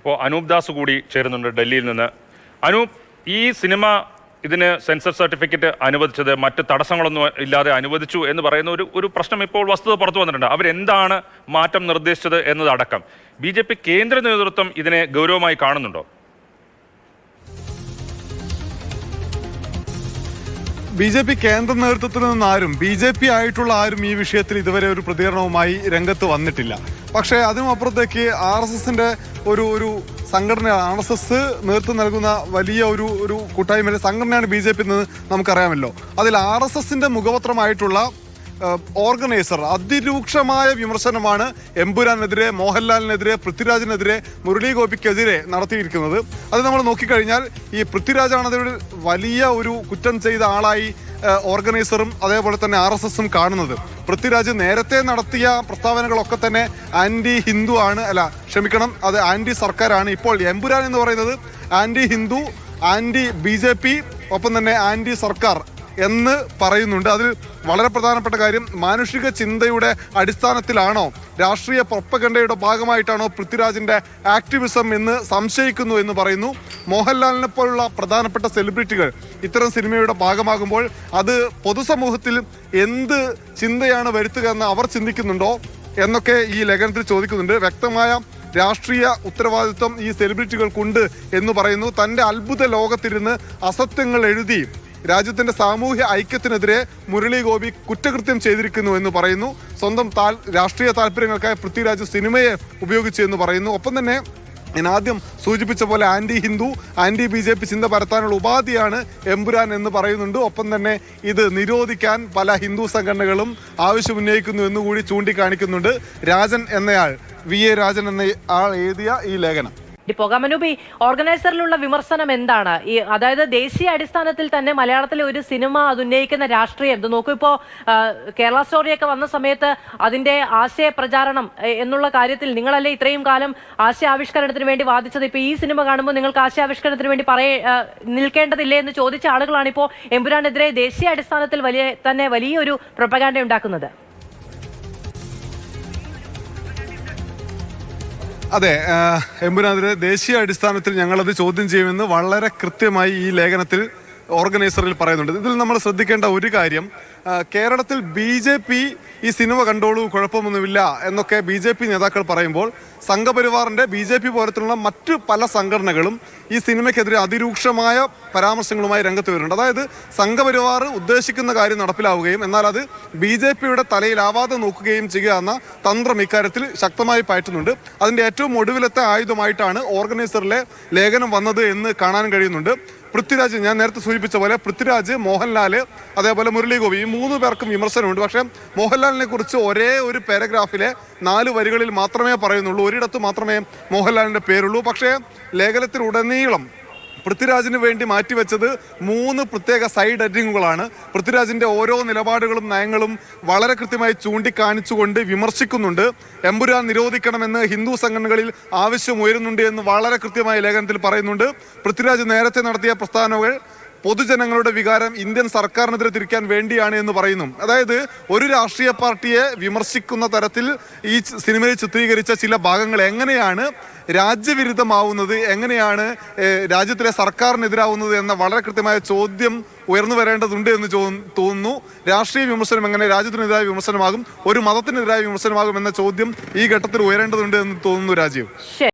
ഇപ്പോൾ അനൂപ് ദാസ് കൂടി ചേരുന്നുണ്ട് ഡൽഹിയിൽ നിന്ന്. അനൂപ്, ഈ സിനിമ ഇതിന് സെൻസർ സർട്ടിഫിക്കറ്റ് അനുവദിച്ചത് മറ്റ് തടസ്സങ്ങളൊന്നും ഇല്ലാതെ അനുവദിച്ചു എന്ന് പറയുന്ന ഒരു പ്രശ്നം ഇപ്പോൾ വസ്തുത പുറത്തു വന്നിട്ടുണ്ട്. അവരെന്താണ് മാറ്റം നിർദ്ദേശിച്ചത് എന്നതടക്കം BJP കേന്ദ്ര നേതൃത്വം ഇതിനെ ഗൗരവമായി കാണുന്നുണ്ടോ? BJP കേന്ദ്ര നേതൃത്വത്തിൽ നിന്ന് ആരും BJP ആയിട്ടുള്ള ആരും ഈ വിഷയത്തിൽ ഇതുവരെ ഒരു പ്രതികരണവുമായി രംഗത്ത് വന്നിട്ടില്ല. പക്ഷേ അതിനുമപ്പുറത്തേക്ക് RSSന്റെ ഒരു സംഘടന, RSS നേതൃത്വം നൽകുന്ന വലിയ ഒരു കൂട്ടായ്മയുടെ സംഘടനയാണ് BJP എന്ന് നമുക്കറിയാമല്ലോ. അതിൽ RSSന്റെ മുഖപത്രമായിട്ടുള്ള ഓർഗനൈസർ അതിരൂക്ഷമായ വിമർശനമാണ് എമ്പുരാനെതിരെ, മോഹൻലാലിനെതിരെ, പൃഥ്വിരാജിനെതിരെ, മുരളി ഗോപിക്കെതിരെ നടത്തിയിരിക്കുന്നത്. അത് നമ്മൾ നോക്കിക്കഴിഞ്ഞാൽ ഈ പൃഥ്വിരാജാണ് അതിൽ വലിയ ഒരു കുറ്റം ചെയ്ത ആളായി ഓർഗനൈസറും അതേപോലെ തന്നെ RSSും കാണുന്നത്. പൃഥ്വിരാജ് നേരത്തെ നടത്തിയ പ്രസ്താവനകളൊക്കെ തന്നെ ആന്റി ഹിന്ദു ആണ്, അത് ആന്റി സർക്കാരാണ്. ഇപ്പോൾ എമ്പുരാൻ എന്ന് പറയുന്നത് ആന്റി ഹിന്ദു, ആന്റി BJP, ഒപ്പം തന്നെ ആന്റി സർക്കാർ എന്ന് പറയുന്നുണ്ട്. അതിൽ വളരെ പ്രധാനപ്പെട്ട കാര്യം, മാനുഷിക ചിന്തയുടെ അടിസ്ഥാനത്തിലാണോ, രാഷ്ട്രീയ പ്രൊപ്പഗണ്ടയുടെ ഭാഗമായിട്ടാണോ പൃഥ്വിരാജിന്റെ ആക്ടിവിസം എന്ന് സംശയിക്കുന്നു എന്ന് പറയുന്നു. മോഹൻലാലിനെ പോലുള്ള പ്രധാനപ്പെട്ട സെലിബ്രിറ്റികൾ ഇത്തരം സിനിമയുടെ ഭാഗമാകുമ്പോൾ അത് പൊതുസമൂഹത്തിൽ എന്ത് ചിന്തയാണ് വരുത്തുക എന്ന് അവർ ചിന്തിക്കുന്നുണ്ടോ എന്നൊക്കെ ഈ ലേഖനത്തിൽ ചോദിക്കുന്നുണ്ട്. വ്യക്തമായ രാഷ്ട്രീയ ഉത്തരവാദിത്വം ഈ സെലിബ്രിറ്റികൾക്കുണ്ട് എന്ന് പറയുന്നു. തൻ്റെ അത്ഭുത ലോകത്തിരുന്ന് അസത്യങ്ങൾ എഴുതി രാജ്യത്തിന്റെ സാമൂഹ്യ ഐക്യത്തിനെതിരെ മുരളി ഗോപി കുറ്റകൃത്യം ചെയ്തിരിക്കുന്നു എന്ന് പറയുന്നു. സ്വന്തം രാഷ്ട്രീയ താല്പര്യങ്ങൾക്കായി പൃഥ്വിരാജ് സിനിമയെ ഉപയോഗിച്ചു എന്ന് പറയുന്നു. ഒപ്പം തന്നെ ഞാൻ ആദ്യം സൂചിപ്പിച്ച പോലെ ആന്റി ഹിന്ദു, ആന്റി BJP ചിന്ത പരത്താനുള്ള ഉപാധിയാണ് എമ്പുരാൻ എന്ന് പറയുന്നുണ്ട്. ഒപ്പം തന്നെ ഇത് നിരോധിക്കാൻ പല ഹിന്ദു സംഘടനകളും ആവശ്യമുന്നയിക്കുന്നു എന്നുകൂടി ചൂണ്ടിക്കാണിക്കുന്നുണ്ട് രാജൻ എന്നയാൾ, VA രാജൻ എന്ന ആൾ എഴുതിയ ഈ ലേഖനം. പൊകാമനൂപി, ഓർഗനൈസറിലുള്ള വിമർശനം എന്താണ്? അതായത് ദേശീയ അടിസ്ഥാനത്തിൽ തന്നെ മലയാളത്തിലെ ഒരു സിനിമ അത് ഉന്നയിക്കുന്ന രാഷ്ട്രീയം ഇത് നോക്കൂ. ഇപ്പോൾ കേരള സ്റ്റോറിയൊക്കെ വന്ന സമയത്ത് അതിന്റെ ആശയ പ്രചാരണം എന്നുള്ള കാര്യത്തിൽ നിങ്ങളല്ലേ ഇത്രയും കാലം ആശയാവിഷ്കരണത്തിന് വേണ്ടി വാദിച്ചത്? ഇപ്പൊ ഈ സിനിമ കാണുമ്പോൾ നിങ്ങൾക്ക് ആശയാവിഷ്കരണത്തിന് വേണ്ടി നിൽക്കേണ്ടതില്ലേ എന്ന് ചോദിച്ച ആളുകളാണ് ഇപ്പോൾ എമ്പുരാനെതിരെ ദേശീയ അടിസ്ഥാനത്തിൽ വലിയൊരു പ്രൊപ്പഗാൻഡ ഉണ്ടാക്കുന്നത്. അതെ, എമ്പുരാനെതിരെ ദേശീയ അടിസ്ഥാനത്തിൽ ഞങ്ങളത് ചോദ്യം ചെയ്യുമെന്ന് വളരെ കൃത്യമായി ഈ ലേഖനത്തിൽ ഓർഗനൈസറിൽ പറയുന്നുണ്ട്. ഇതിൽ നമ്മൾ ശ്രദ്ധിക്കേണ്ട ഒരു കാര്യം, കേരളത്തിൽ BJP ഈ സിനിമ കണ്ടോളൂ, കുഴപ്പമൊന്നുമില്ല എന്നൊക്കെ BJP നേതാക്കൾ പറയുമ്പോൾ സംഘപരിവാറിന്റെ BJP പോലത്തുള്ള മറ്റു പല സംഘടനകളും ഈ സിനിമയ്ക്കെതിരെ അതിരൂക്ഷമായ പരാമർശങ്ങളുമായി രംഗത്ത് വരുന്നുണ്ട്. അതായത് സംഘപരിവാർ ഉദ്ദേശിക്കുന്ന കാര്യം നടപ്പിലാവുകയും എന്നാൽ അത് BJPയുടെ തലയിലാവാതെ നോക്കുകയും ചെയ്യുക എന്ന തന്ത്രം ഇക്കാര്യത്തിൽ ശക്തമായി പയറ്റുന്നുണ്ട്. അതിന്റെ ഏറ്റവും ഒടുവിലത്തെ ആയുധമായിട്ടാണ് ഓർഗനൈസറിലെ ലേഖനം വന്നത് എന്ന് കാണാൻ കഴിയുന്നുണ്ട്. പൃഥ്വിരാജ്, ഞാൻ നേരത്തെ സൂചിപ്പിച്ച പോലെ പൃഥ്വിരാജ്, മോഹൻലാൽ, അതേപോലെ മുരളി ഗോപി, ഈ 3 പേർക്കും വിമർശനമുണ്ട്. പക്ഷേ മോഹൻലാലിനെ കുറിച്ച് ഒരേ ഒരു പാരഗ്രാഫിലെ 4 വരികളിൽ മാത്രമേ പറയുന്നുള്ളൂ. ഒരിടത്ത് മാത്രമേ മോഹൻലാലിന്റെ പേരുള്ളൂ. പക്ഷേ ലേഖനത്തിലുടനീളം പൃഥ്വിരാജിന് വേണ്ടി മാറ്റിവെച്ചത് 3 പ്രത്യേക സൈഡ് ഹെഡിങ്ങുകളാണ്. പൃഥ്വിരാജിന്റെ ഓരോ നിലപാടുകളും നയങ്ങളും വളരെ കൃത്യമായി ചൂണ്ടിക്കാണിച്ചുകൊണ്ട് വിമർശിക്കുന്നുണ്ട്. എമ്പുരാൻ നിരോധിക്കണമെന്ന് ഹിന്ദു സംഘടനകളിൽ ആവശ്യം ഉയരുന്നുണ്ട് എന്ന് വളരെ കൃത്യമായി ലേഖനത്തിൽ പറയുന്നുണ്ട്. പൃഥ്വിരാജ് നേരത്തെ നടത്തിയ പ്രസ്താവനകൾ പൊതുജനങ്ങളുടെ വികാരം ഇന്ത്യൻ സർക്കാരിനെതിരെ തിരിക്കാൻ വേണ്ടിയാണ് എന്ന് പറയുന്നു. അതായത് ഒരു രാഷ്ട്രീയ പാർട്ടിയെ വിമർശിക്കുന്ന തരത്തിൽ ഈ സിനിമയിൽ ചിത്രീകരിച്ച ചില ഭാഗങ്ങൾ എങ്ങനെയാണ് രാജ്യവിരുദ്ധമാവുന്നത്, എങ്ങനെയാണ് രാജ്യത്തിലെ സർക്കാരിനെതിരാവുന്നത് എന്ന വളരെ കൃത്യമായ ചോദ്യം ഉയർന്നു വരേണ്ടതുണ്ട് എന്ന് തോന്നുന്നു. രാഷ്ട്രീയ വിമർശനം എങ്ങനെ രാജ്യത്തിനെതിരായ വിമർശനമാകും, ഒരു മതത്തിനെതിരായ വിമർശനമാകും എന്ന ചോദ്യം ഈ ഘട്ടത്തിൽ ഉയരേണ്ടതുണ്ട് എന്ന് തോന്നുന്നു രാജീവ്.